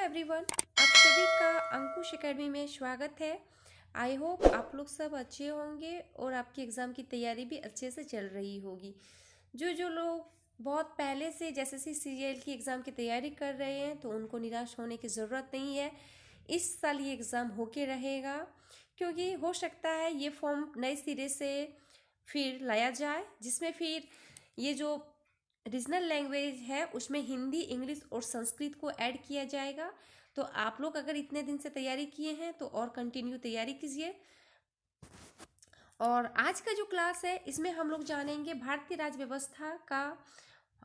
Everyone, आप सभी का अंकुश एकेडमी में स्वागत है। आई होप आप लोग सब अच्छे होंगे और आपकी एग्ज़ाम की तैयारी भी अच्छे से चल रही होगी। जो जो लोग बहुत पहले से जैसे सीजीएल की एग्ज़ाम की तैयारी कर रहे हैं तो उनको निराश होने की ज़रूरत नहीं है। इस साल ये एग्ज़ाम होके रहेगा, क्योंकि हो सकता है ये फॉर्म नए सिरे से फिर लाया जाए, जिसमें फिर ये जो रीजनल लैंग्वेज है उसमें हिंदी, इंग्लिश और संस्कृत को ऐड किया जाएगा। तो आप लोग अगर इतने दिन से तैयारी किए हैं तो और कंटिन्यू तैयारी कीजिए। और आज का जो क्लास है इसमें हम लोग जानेंगे भारतीय राज्य व्यवस्था का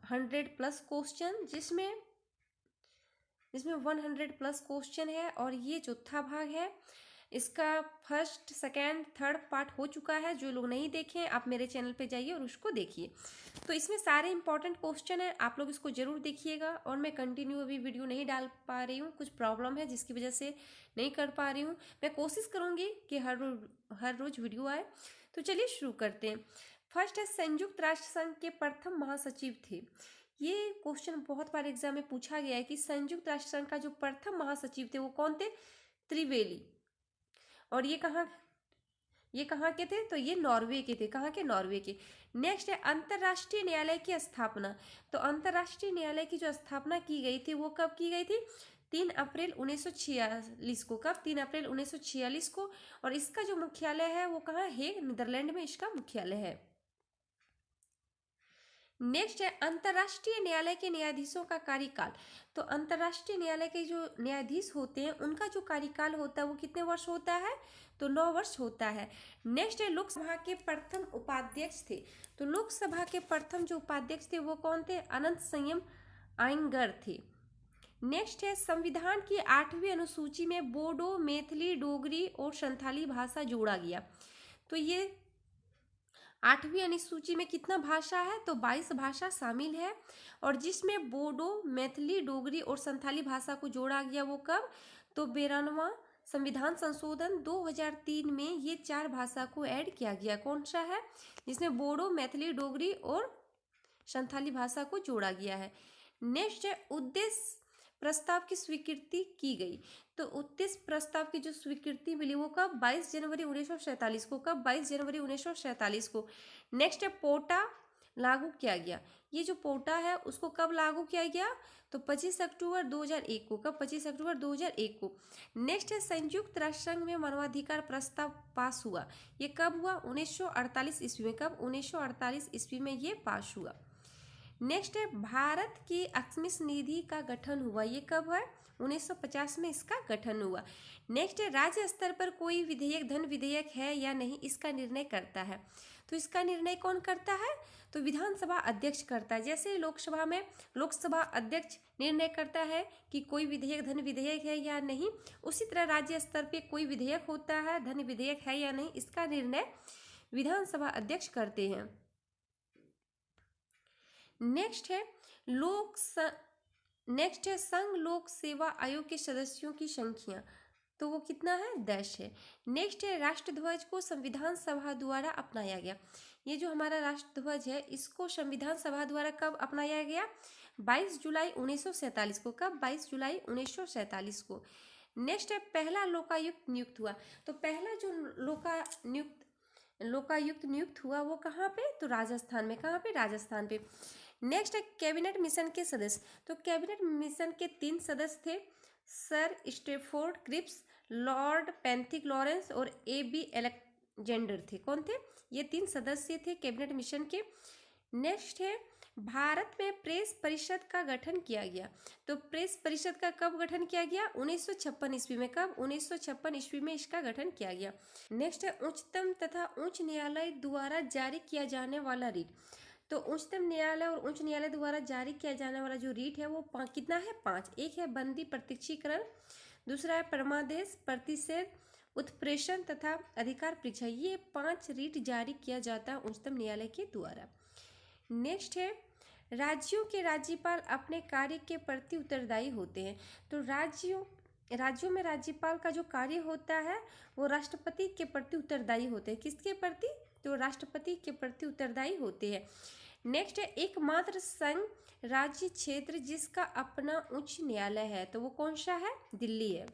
100+ क्वेश्चन, जिसमें 100+ क्वेश्चन है और ये चौथा भाग है। इसका फर्स्ट, सेकेंड, थर्ड पार्ट हो चुका है। जो लोग नहीं देखे आप मेरे चैनल पे जाइए और उसको देखिए। तो इसमें सारे इंपॉर्टेंट क्वेश्चन हैं, आप लोग इसको जरूर देखिएगा। और मैं कंटिन्यू अभी वीडियो नहीं डाल पा रही हूँ, कुछ प्रॉब्लम है जिसकी वजह से नहीं कर पा रही हूँ। मैं कोशिश करूँगी कि हर रोज वीडियो आए। तो चलिए शुरू करते हैं। फर्स्ट है, संयुक्त राष्ट्र संघ के प्रथम महासचिव थे। ये क्वेश्चन बहुत बार एग्जाम में पूछा गया है कि संयुक्त राष्ट्र संघ का जो प्रथम महासचिव थे वो कौन थे? त्रिवेली। और ये कहाँ के थे? तो ये नॉर्वे के थे। कहाँ के? नॉर्वे के। नेक्स्ट है, अंतर्राष्ट्रीय न्यायालय की स्थापना। तो अंतर्राष्ट्रीय न्यायालय की जो स्थापना की गई थी वो कब की गई थी? 3 अप्रैल 1946 को। कब? 3 अप्रैल 1946 को। और इसका जो मुख्यालय है वो कहाँ? हेग, नीदरलैंड में इसका मुख्यालय है। नेक्स्ट है, अंतर्राष्ट्रीय न्यायालय के न्यायाधीशों का कार्यकाल। तो अंतर्राष्ट्रीय न्यायालय के जो न्यायाधीश होते हैं उनका जो कार्यकाल होता है वो कितने वर्ष होता है? तो 9 वर्ष होता है। नेक्स्ट है, लोकसभा के प्रथम उपाध्यक्ष थे। तो लोकसभा के प्रथम जो उपाध्यक्ष थे वो कौन थे? अनंत संयम आयंगर थे। नेक्स्ट है, संविधान की 8वीं अनुसूची में बोडो, मैथिली, डोगरी और संथाली भाषा जोड़ा गया। तो ये 8वीं अनुसूची में कितना भाषा है? तो 22 भाषा शामिल है। और जिसमें बोडो, मैथिली, डोगरी और संथाली भाषा को जोड़ा गया वो कब? तो 92वां संविधान संशोधन 2003 में ये 4 भाषा को ऐड किया गया। कौन सा है? जिसमें बोडो, मैथिली, डोगरी और संथाली भाषा को जोड़ा गया है। नेक्स्ट है, उद्देश्य प्रस्ताव की स्वीकृति की गई। तो उद्देश्य प्रस्ताव की जो स्वीकृति मिली वो कब? 22 जनवरी 1947 को। कब? 22 जनवरी 1947 को। नेक्स्ट है, पोटा लागू किया गया। ये जो पोटा है उसको कब लागू किया गया? तो 25 अक्टूबर 2001 को। कब? 25 अक्टूबर 2001 को। नेक्स्ट है, संयुक्त राष्ट्र संघ में मानवाधिकार प्रस्ताव पास हुआ। ये कब हुआ? 1948 ईस्वी में। कब? 1948 ईस्वी में ये पास हुआ। नेक्स्ट है, भारत की अक्षमिस निधि का गठन हुआ। ये कब है? 1950 में इसका गठन हुआ। नेक्स्ट है, राज्य स्तर पर कोई विधेयक धन विधेयक है या नहीं, इसका निर्णय करता है। तो इसका निर्णय कौन करता है? तो विधानसभा अध्यक्ष करता है। जैसे लोकसभा में लोकसभा अध्यक्ष निर्णय करता है कि कोई विधेयक धन विधेयक है या नहीं, उसी तरह राज्य स्तर पे कोई विधेयक होता है, धन विधेयक है या नहीं, इसका निर्णय विधानसभा अध्यक्ष करते हैं। नेक्स्ट है, संघ लोक सेवा आयोग के सदस्यों की संख्या। तो वो कितना है? 10 है। नेक्स्ट है, राष्ट्रध्वज को संविधान सभा द्वारा अपनाया गया। ये जो हमारा राष्ट्रध्वज है इसको संविधान सभा द्वारा कब अपनाया गया? 22 जुलाई 1947 को। कब? 22 जुलाई 1947 को। नेक्स्ट है, पहला लोकायुक्त नियुक्त हुआ। तो पहला जो लोकायुक्त नियुक्त हुआ वो कहाँ पे? तो राजस्थान में। कहाँ पे? राजस्थान पे। नेक्स्ट है, कैबिनेट मिशन के सदस्य। तो कैबिनेट मिशन के 3 सदस्य थे, sir Stafford Cripps, Lord Pethick Lawrence और AB एलेक्जेंडर थे। कौन थे? ये 3 सदस्य थे कैबिनेट मिशन के। नेक्स्ट है, भारत में प्रेस परिषद का गठन किया गया। तो प्रेस परिषद का कब गठन किया गया? 1956 ईस्वी में। कब? 1956 ईस्वी में इसका गठन किया गया। नेक्स्ट है, उच्चतम तथा उच्च न्यायालय द्वारा जारी किया जाने वाला रिट। तो उच्चतम न्यायालय और उच्च न्यायालय द्वारा जारी किया जाने वाला जो रीट है वो कितना है? 5। एक है बंदी प्रत्यक्षीकरण, दूसरा है परमादेश, प्रतिषेध, उत्प्रेषण तथा अधिकार परीक्षा। ये 5 रीट जारी किया जाता है उच्चतम न्यायालय के द्वारा। नेक्स्ट है, राज्यों के राज्यपाल अपने कार्य के प्रति उत्तरदायी होते हैं। तो राज्यों में राज्यपाल का जो कार्य होता है वो राष्ट्रपति के प्रति उत्तरदायी होते हैं। किसके प्रति? तो राष्ट्रपति के प्रति उत्तरदायी होते हैं। नेक्स्ट है एकमात्र संघ राज्य क्षेत्र जिसका अपना उच्च न्यायालय है, तो वो कौन सा है? दिल्ली है।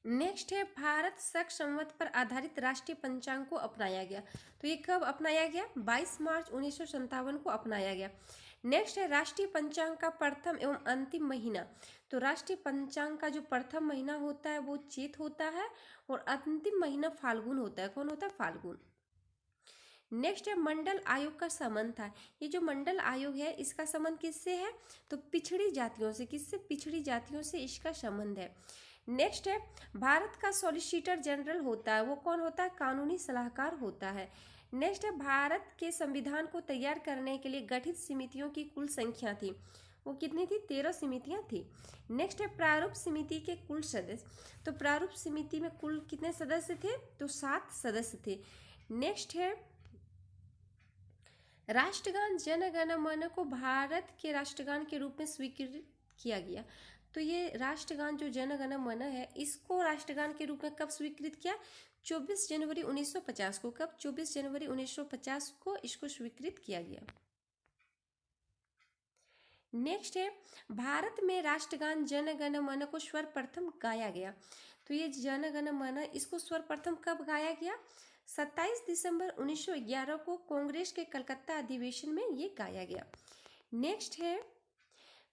नेक्स्ट है भारत शक संवत पर आधारित राष्ट्रीय पंचांग को अपनाया गया, तो ये कब अपनाया गया? 22 मार्च 1957 को अपनाया गया। नेक्स्ट है राष्ट्रीय पंचांग का प्रथम एवं अंतिम महीना, तो राष्ट्रीय पंचांग का जो प्रथम महीना होता है वो चैत होता है और अंतिम महीना फाल्गुन होता है। कौन होता है? फाल्गुन। नेक्स्ट है मंडल आयोग का संबंध था। ये जो मंडल आयोग है इसका संबंध किससे है? तो पिछड़ी जातियों से। किससे? पिछड़ी जातियों से इसका संबंध है। नेक्स्ट है भारत का सॉलिसिटर जनरल होता है, वो कौन होता है? कानूनी सलाहकार होता है। नेक्स्ट है भारत के संविधान को तैयार करने के लिए गठित समितियों की कुल संख्या थी, वो कितनी थी? 13 समितियां थी। नेक्स्ट है प्रारूप समिति के कुल सदस्य, तो प्रारूप समिति में कुल कितने सदस्य थे? तो 7 सदस्य थे। नेक्स्ट है राष्ट्रगान जन गण मन को भारत के राष्ट्रगान के रूप में स्वीकृत किया गया, तो ये राष्ट्रगान जो जन गण मन है इसको राष्ट्रगान के रूप में कब स्वीकृत किया? 24 जनवरी 1950 को। कब? 24 जनवरी 1950 को इसको स्वीकृत किया गया। नेक्स्ट है भारत में राष्ट्रगान जन गण मन को सर्वप्रथम गाया गया, तो ये जन गण मन इसको सर्वप्रथम कब गाया गया? 27 दिसंबर 1911 को कांग्रेस के कलकत्ता अधिवेशन में ये गाया गया। नेक्स्ट है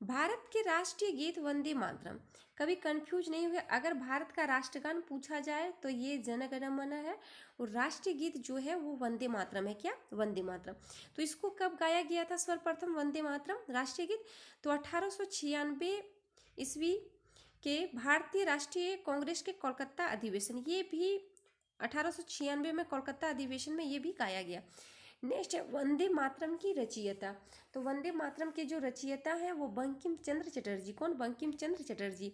भारत के राष्ट्रीय गीत वंदे मातरम। कभी कंफ्यूज नहीं हुए, अगर भारत का राष्ट्रगान पूछा जाए तो ये जन गण मन है और राष्ट्रीय गीत जो है वो वंदे मातरम है। क्या? वंदे मातरम। तो इसको कब गाया गया था सर्वप्रथम वंदे मातरम राष्ट्रीय गीत? तो 1896 ईस्वी के भारतीय राष्ट्रीय कांग्रेस के कोलकाता अधिवेशन, ये भी 1896 में कोलकाता अधिवेशन में ये भी गाया गया। नेक्स्ट है वंदे मातरम की रचयिता, तो वंदे मातरम के जो रचयिता हैं वो बंकिम चंद्र चटर्जी। कौन? बंकिम चंद्र चटर्जी।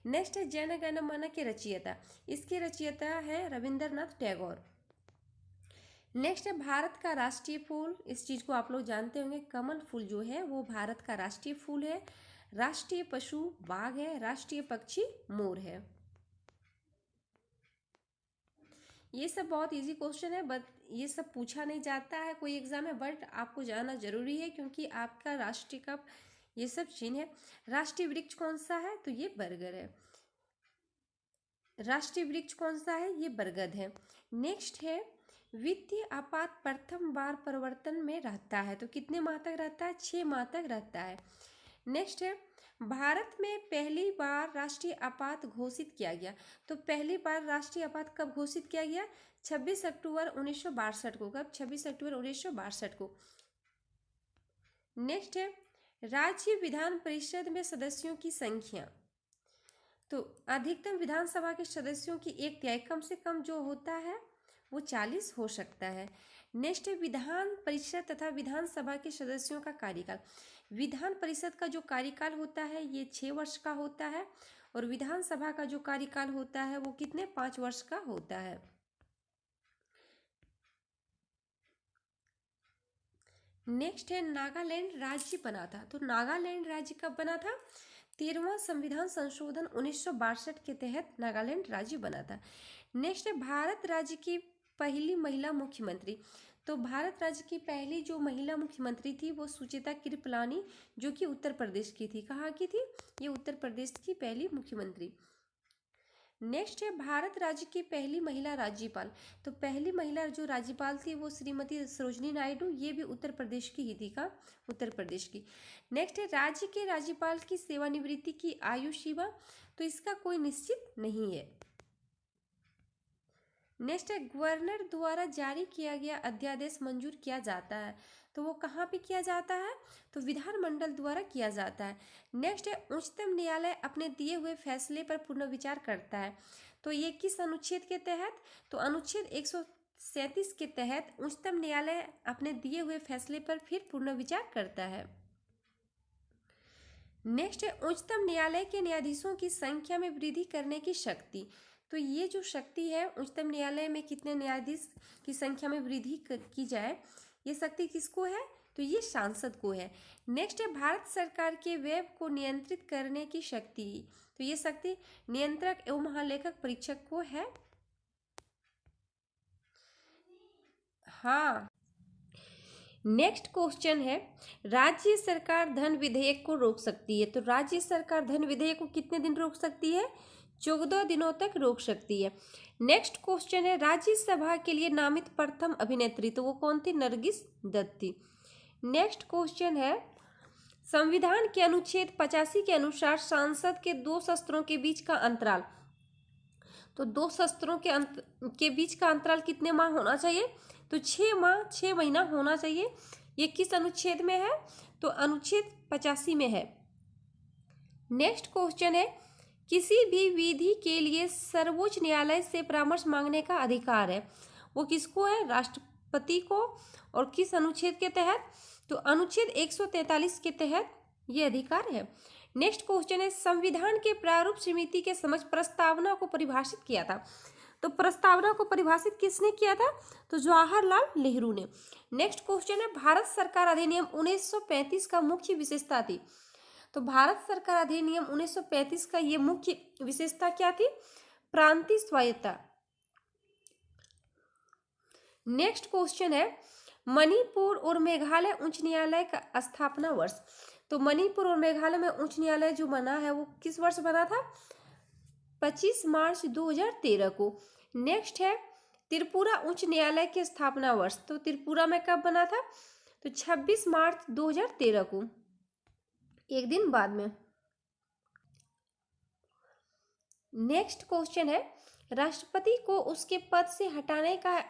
नेक्स्ट है जन गण मन के रचयिता, इसके रचयिता है रविंद्रनाथ टैगोर। नेक्स्ट है भारत का राष्ट्रीय फूल, इस चीज को आप लोग जानते होंगे, कमल फूल जो है वो भारत का राष्ट्रीय फूल है। राष्ट्रीय पशु बाघ है, राष्ट्रीय पक्षी मोर है। ये सब बहुत इजी क्वेश्चन है, बट ये सब पूछा नहीं जाता है कोई एग्जाम में, बट आपको जानना जरूरी है क्योंकि आपका राष्ट्रीय का ये सब चिन्ह है। राष्ट्रीय वृक्ष कौन सा है? तो ये बरगद है। राष्ट्रीय वृक्ष कौन सा है? ये बरगद है। नेक्स्ट है वित्तीय आपात प्रथम बार परिवर्तन में रहता है, तो कितने माह तक रहता है? 6 माह तक रहता है। नेक्स्ट है भारत में पहली बार राष्ट्रीय आपात घोषित किया गया, तो पहली बार राष्ट्रीय आपात कब घोषित किया गया? 26 अक्टूबर 1962 को। कब? 26 अक्टूबर 1962 को। नेक्स्ट है राज्य विधान परिषद में सदस्यों की संख्या, तो अधिकतम विधानसभा के सदस्यों की 1/3, कम से कम जो होता है वो 40 हो सकता है। नेक्स्ट है विधान परिषद तथा विधानसभा के सदस्यों का कार्यकाल। विधान परिषद का जो कार्यकाल होता है ये 6 वर्ष का होता है और विधानसभा का जो कार्यकाल होता है वो कितने? 5 वर्ष का होता है। नेक्स्ट है नागालैंड राज्य बना था, तो नागालैंड राज्य कब बना था? 13वां संविधान संशोधन 1962 के तहत नागालैंड राज्य बना था। नेक्स्ट है भारत राज्य की पहली महिला मुख्यमंत्री, तो भारत राज्य की पहली जो महिला मुख्यमंत्री थी वो सुचेता कृपलानी, जो कि उत्तर प्रदेश की थी। कहाँ की थी? ये उत्तर प्रदेश की पहली मुख्यमंत्री। नेक्स्ट है भारत राज्य की पहली महिला राज्यपाल, तो पहली महिला जो राज्यपाल थी वो श्रीमती सरोजनी नायडू, ये भी उत्तर प्रदेश की ही थी। का? उत्तर प्रदेश की। नेक्स्ट है राज्य के राज्यपाल की सेवानिवृत्ति की आयु सीमा, तो इसका कोई निश्चित नहीं है। नेक्स्ट है गवर्नर द्वारा जारी किया गया अध्यादेश मंजूर किया जाता है, तो वो कहाँ पे किया जाता है? तो विधानमंडल द्वारा किया जाता है। नेक्स्ट है उच्चतम न्यायालय अपने दिए हुए फैसले पर पुनर्विचार करता है, तो ये किस अनुच्छेद के तहत? तो अनुच्छेद 137 के तहत उच्चतम न्यायालय अपने दिए हुए फैसले पर फिर पुनर्विचार करता है। नेक्स्ट है उच्चतम न्यायालय के न्यायाधीशों की संख्या में वृद्धि करने की शक्ति, तो ये जो शक्ति है उच्चतम न्यायालय में कितने न्यायाधीश की संख्या में वृद्धि की जाए, ये शक्ति किसको है? तो ये सांसद को है। नेक्स्ट है भारत सरकार के व्यय को नियंत्रित करने की शक्ति, तो ये शक्ति नियंत्रक एवं महालेखक परीक्षक को है। हाँ, नेक्स्ट क्वेश्चन है, राज्य सरकार धन विधेयक को रोक सकती है। तो राज्य सरकार धन विधेयक को कितने दिन रोक सकती है? 14 दिनों तक रोक सकती है। नेक्स्ट क्वेश्चन है, राज्यसभा के लिए नामित प्रथम अभिनेत्री, तो वो कौन थी? नरगिस दत्त थी। नेक्स्ट क्वेश्चन है, संविधान के अनुच्छेद 85 के अनुसार सांसद के दो सत्रों के बीच का अंतराल, तो दो सत्रों के बीच का अंतराल कितने माह होना चाहिए? तो 6 माह 6 महीना होना चाहिए। ये किस अनुच्छेद में है? तो अनुच्छेद 85 में है। नेक्स्ट क्वेश्चन है, किसी भी विधि के लिए सर्वोच्च न्यायालय से परामर्श मांगने का अधिकार है, वो किसको है? राष्ट्रपति को। और किस अनुच्छेद के तहत? तो अनुच्छेद 143 के तहत ये अधिकार है। नेक्स्ट क्वेश्चन है, संविधान के प्रारूप समिति के समक्ष प्रस्तावना को परिभाषित किया था। तो प्रस्तावना को परिभाषित किसने किया था? तो जवाहरलाल नेहरू ने। नेक्स्ट क्वेश्चन है, भारत सरकार अधिनियम 1935 का मुख्य विशेषता थी। तो भारत सरकार अधिनियम 1935 का ये मुख्य विशेषता क्या थी? प्रांतीय स्वायत्तता। नेक्स्ट क्वेश्चन है, मणिपुर और मेघालय उच्च न्यायालय का स्थापना वर्ष। तो मणिपुर और मेघालय में उच्च न्यायालय जो बना है वो किस वर्ष बना था? 25 मार्च 2013 को। नेक्स्ट है, त्रिपुरा उच्च न्यायालय की स्थापना वर्ष। तो त्रिपुरा में कब बना था? तो 26 मार्च 2013 को, एक दिन बाद में। नेक्स्ट क्वेश्चन है, राष्ट्रपति को उसके पद से हटाने का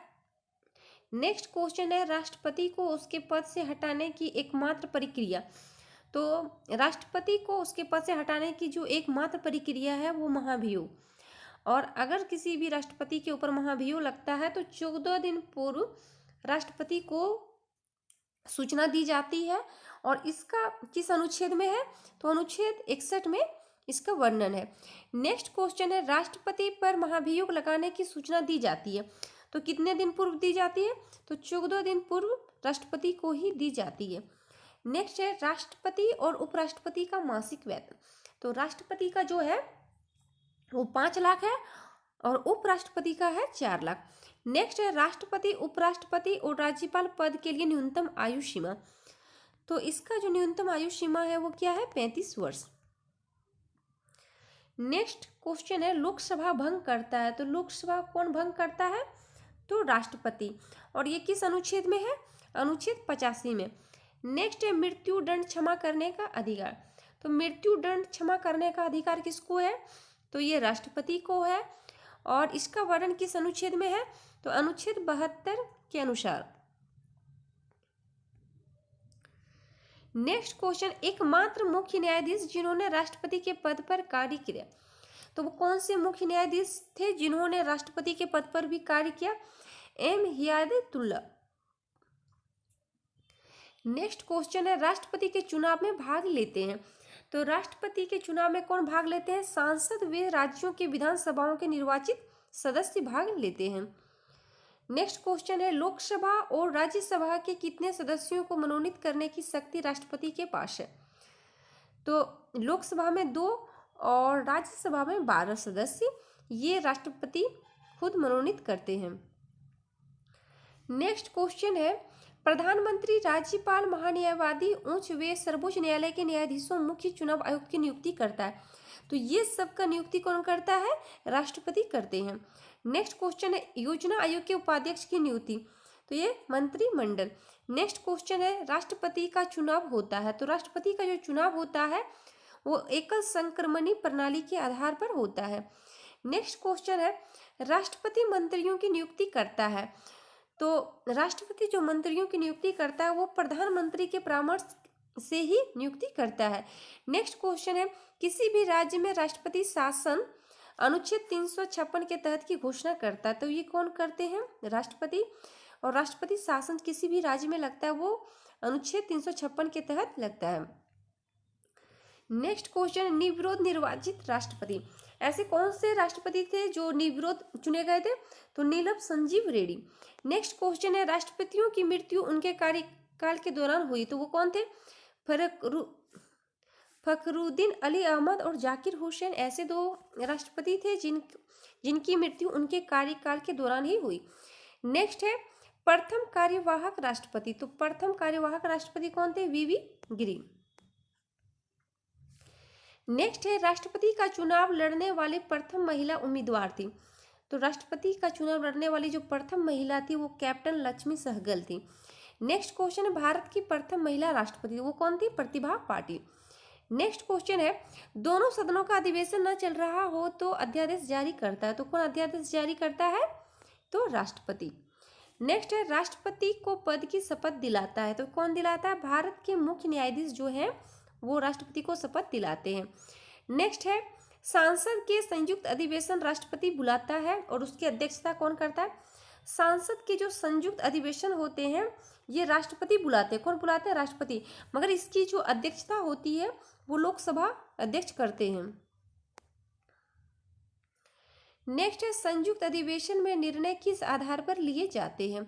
नेक्स्ट क्वेश्चन है, राष्ट्रपति को उसके पद से हटाने की एकमात्र प्रक्रिया। तो राष्ट्रपति को उसके पद से हटाने की जो एकमात्र प्रक्रिया है वो महाभियोग। और अगर किसी भी राष्ट्रपति के ऊपर महाभियोग लगता है तो 14 दिन पूर्व राष्ट्रपति को सूचना दी जाती है। और इसका किस अनुच्छेद में है? तो अनुच्छेद 61 में इसका वर्णन है। नेक्स्ट क्वेश्चन है, राष्ट्रपति पर महाभियोग लगाने की सूचना दी जाती है। तो कितने दिन पूर्व दी जाती है? तो 14 दिन पूर्व राष्ट्रपति को ही दी जाती है। नेक्स्ट है, राष्ट्रपति और उपराष्ट्रपति का मासिक वेतन। तो राष्ट्रपति का जो है वो 5 लाख है और उपराष्ट्रपति का है 4 लाख। नेक्स्ट है, राष्ट्रपति, उपराष्ट्रपति और राज्यपाल पद के लिए न्यूनतम आयु सीमा। तो इसका जो न्यूनतम आयु सीमा है वो क्या है? 35 वर्ष। नेक्स्ट क्वेश्चन है, लोकसभा भंग करता है। तो लोकसभा कौन भंग करता है? तो राष्ट्रपति। और ये किस अनुच्छेद में है? अनुच्छेद 85 में। नेक्स्ट है, मृत्यु दंड क्षमा करने का अधिकार। तो मृत्यु दंड क्षमा करने का अधिकार किसको है? तो ये राष्ट्रपति को है। और इसका वर्णन किस अनुच्छेद में है? तो अनुच्छेद 72 के अनुसार। नेक्स्ट क्वेश्चन, एकमात्र मुख्य न्यायाधीश जिन्होंने राष्ट्रपति के पद पर कार्य किया। तो वो कौन से मुख्य न्यायाधीश थे जिन्होंने राष्ट्रपति के पद पर भी कार्य किया? एम हिदायतुल्लाह। नेक्स्ट क्वेश्चन है, राष्ट्रपति के चुनाव में भाग लेते हैं। तो राष्ट्रपति के चुनाव में कौन भाग लेते हैं? सांसद वे राज्यों के विधानसभाओं के निर्वाचित सदस्य भाग लेते हैं। नेक्स्ट क्वेश्चन है, लोकसभा और राज्यसभा के कितने सदस्यों को मनोनीत करने की शक्ति राष्ट्रपति के पास है? तो लोकसभा में 2 और राज्यसभा में 12 सदस्य ये राष्ट्रपति खुद मनोनीत करते हैं। नेक्स्ट क्वेश्चन है, प्रधानमंत्री, राज्यपाल, महान्यायवादी, उच्च व सर्वोच्च न्यायालय के न्यायाधीशों, मुख्य चुनाव आयुक्त की नियुक्ति करता है। तो ये सब का नियुक्ति कौन करता है? राष्ट्रपति करते हैं। नेक्स्ट क्वेश्चन है, योजना आयोग के उपाध्यक्ष की नियुक्ति। तो ये मंत्रिमंडल। नेक्स्ट क्वेश्चन है, राष्ट्रपति का चुनाव होता है। तो राष्ट्रपति का जो चुनाव होता है वो एकल संक्रमणी प्रणाली के आधार पर होता है। नेक्स्ट क्वेश्चन है, राष्ट्रपति मंत्रियों की नियुक्ति करता है। तो राष्ट्रपति जो मंत्रियों की नियुक्ति करता है वो प्रधानमंत्री के परामर्श से ही नियुक्ति करता है। नेक्स्ट क्वेश्चन है, किसी भी राज्य में राष्ट्रपति शासन अनुच्छेद 356 के तहत की घोषणा करता है। तो ये कौन करते हैं? राष्ट्रपति। और राष्ट्रपति शासन किसी भी राज्य में लगता है वो अनुच्छेद 356 के तहत लगता है। नेक्स्ट क्वेश्चन, निर्विरोध निर्वाचित राष्ट्रपति। ऐसे कौन से राष्ट्रपति थे जो निर्विरोध चुने गए थे? तो नीलम संजीव रेड्डी। नेक्स्ट क्वेश्चन है, राष्ट्रपतियों की मृत्यु उनके कार्यकाल के दौरान हुई। तो वो कौन थे? फखरुद्दीन अली अहमद और जाकिर हुसैन ऐसे 2 राष्ट्रपति थे जिनकी मृत्यु उनके कार्यकाल के दौरान ही हुई। नेक्स्ट है, प्रथम कार्यवाहक राष्ट्रपति, तो प्रथम कार्यवाहक राष्ट्रपति कौन थे? वीवी गिरी। नेक्स्ट है राष्ट्रपति का चुनाव लड़ने वाली प्रथम महिला उम्मीदवार थी, तो राष्ट्रपति का चुनाव लड़ने वाली जो प्रथम महिला थी वो कैप्टन लक्ष्मी सहगल थी। नेक्स्ट क्वेश्चन है भारत की प्रथम महिला राष्ट्रपति, वो कौन थी? प्रतिभा पाटिल। नेक्स्ट क्वेश्चन है दोनों सदनों का अधिवेशन न चल रहा हो तो अध्यादेश जारी करता है, तो कौन अध्यादेश जारी करता है? तो राष्ट्रपति। नेक्स्ट है राष्ट्रपति को पद की शपथ दिलाता है, तो कौन दिलाता है? भारत के मुख्य न्यायाधीश जो है वो राष्ट्रपति को शपथ दिलाते हैं। नेक्स्ट है सांसद के संयुक्त अधिवेशन राष्ट्रपति बुलाता है और उसकी अध्यक्षता कौन करता है? सांसद के जो संयुक्त अधिवेशन होते हैं ये राष्ट्रपति बुलाते हैं। कौन बुलाते हैं? राष्ट्रपति। मगर इसकी जो अध्यक्षता होती है वो लोकसभा अध्यक्ष करते हैं। नेक्स्ट है संयुक्त अधिवेशन में निर्णय किस आधार पर लिए जाते हैं,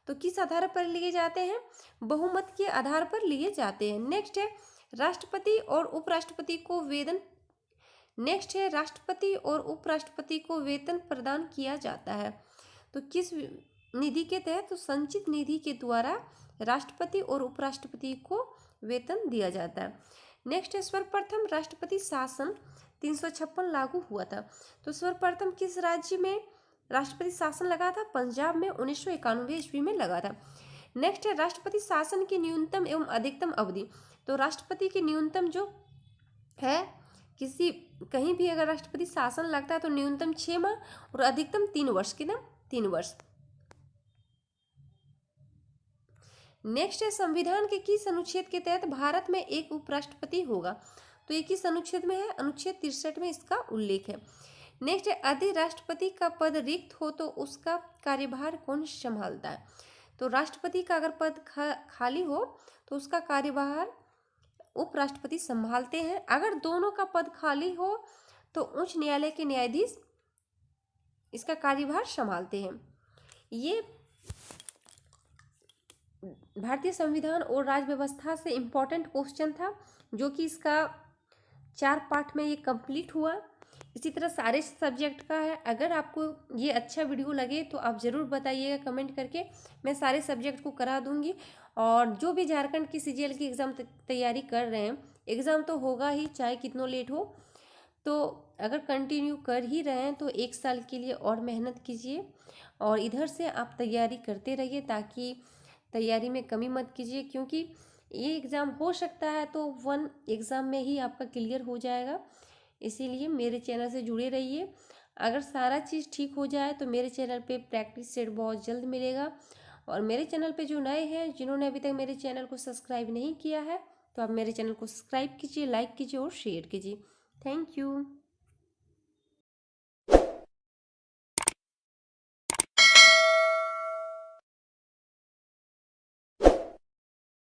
तो किस आधार पर लिए जाते हैं? बहुमत के आधार पर लिए जाते हैं। नेक्स्ट है राष्ट्रपति और उपराष्ट्रपति को वेतन, नेक्स्ट है राष्ट्रपति और उपराष्ट्रपति को वेतन प्रदान किया जाता है, तो किस निधि के तहत? तो संचित निधि के द्वारा राष्ट्रपति और उपराष्ट्रपति को वेतन दिया जाता है। नेक्स्ट है सर्वप्रथम राष्ट्रपति शासन 356 लागू हुआ था, तो सर्वप्रथम किस राज्य में राष्ट्रपति शासन लगा था? पंजाब में 1991 ईस्वी में लगा था। नेक्स्ट है राष्ट्रपति शासन की न्यूनतम एवं अधिकतम अवधि, तो राष्ट्रपति की न्यूनतम जो है किसी कहीं भी अगर राष्ट्रपति शासन लगता है तो न्यूनतम 6 माह और अधिकतम 3 वर्ष, कितना? 3 वर्ष। नेक्स्ट है संविधान के किस अनुच्छेद के तहत भारत में एक उपराष्ट्रपति होगा, तो ये किस अनुच्छेद में है? अनुच्छेद 63 में इसका उल्लेख है। नेक्स्ट है यदि राष्ट्रपति का पद रिक्त हो तो उसका कार्यभार कौन संभालता है, तो राष्ट्रपति का अगर पद खाली हो तो उसका कार्यभार उपराष्ट्रपति संभालते हैं। अगर दोनों का पद खाली हो तो उच्च न्यायालय के न्यायाधीश इसका कार्यभार संभालते हैं। ये भारतीय संविधान और राज्य व्यवस्था से इम्पोर्टेंट क्वेश्चन था जो कि इसका 4 पार्ट में ये कंप्लीट हुआ। इसी तरह सारे सब्जेक्ट का है। अगर आपको ये अच्छा वीडियो लगे तो आप ज़रूर बताइएगा कमेंट करके, मैं सारे सब्जेक्ट को करा दूंगी। और जो भी झारखंड की सीजीएल की एग्ज़ाम तैयारी कर रहे हैं, एग्ज़ाम तो होगा ही चाहे कितना लेट हो, तो अगर कंटिन्यू कर ही रहे हैं तो 1 साल के लिए और मेहनत कीजिए और इधर से आप तैयारी करते रहिए ताकि तैयारी में कमी मत कीजिए, क्योंकि ये एग्ज़ाम हो सकता है तो 1 एग्ज़ाम में ही आपका क्लियर हो जाएगा। इसीलिए मेरे चैनल से जुड़े रहिए। अगर सारा चीज़ ठीक हो जाए तो मेरे चैनल पे प्रैक्टिस सेट बहुत जल्द मिलेगा। और मेरे चैनल पे जो नए हैं जिन्होंने अभी तक मेरे चैनल को सब्सक्राइब नहीं किया है तो आप मेरे चैनल को सब्सक्राइब कीजिए, लाइक कीजिए और शेयर कीजिए। Thank you.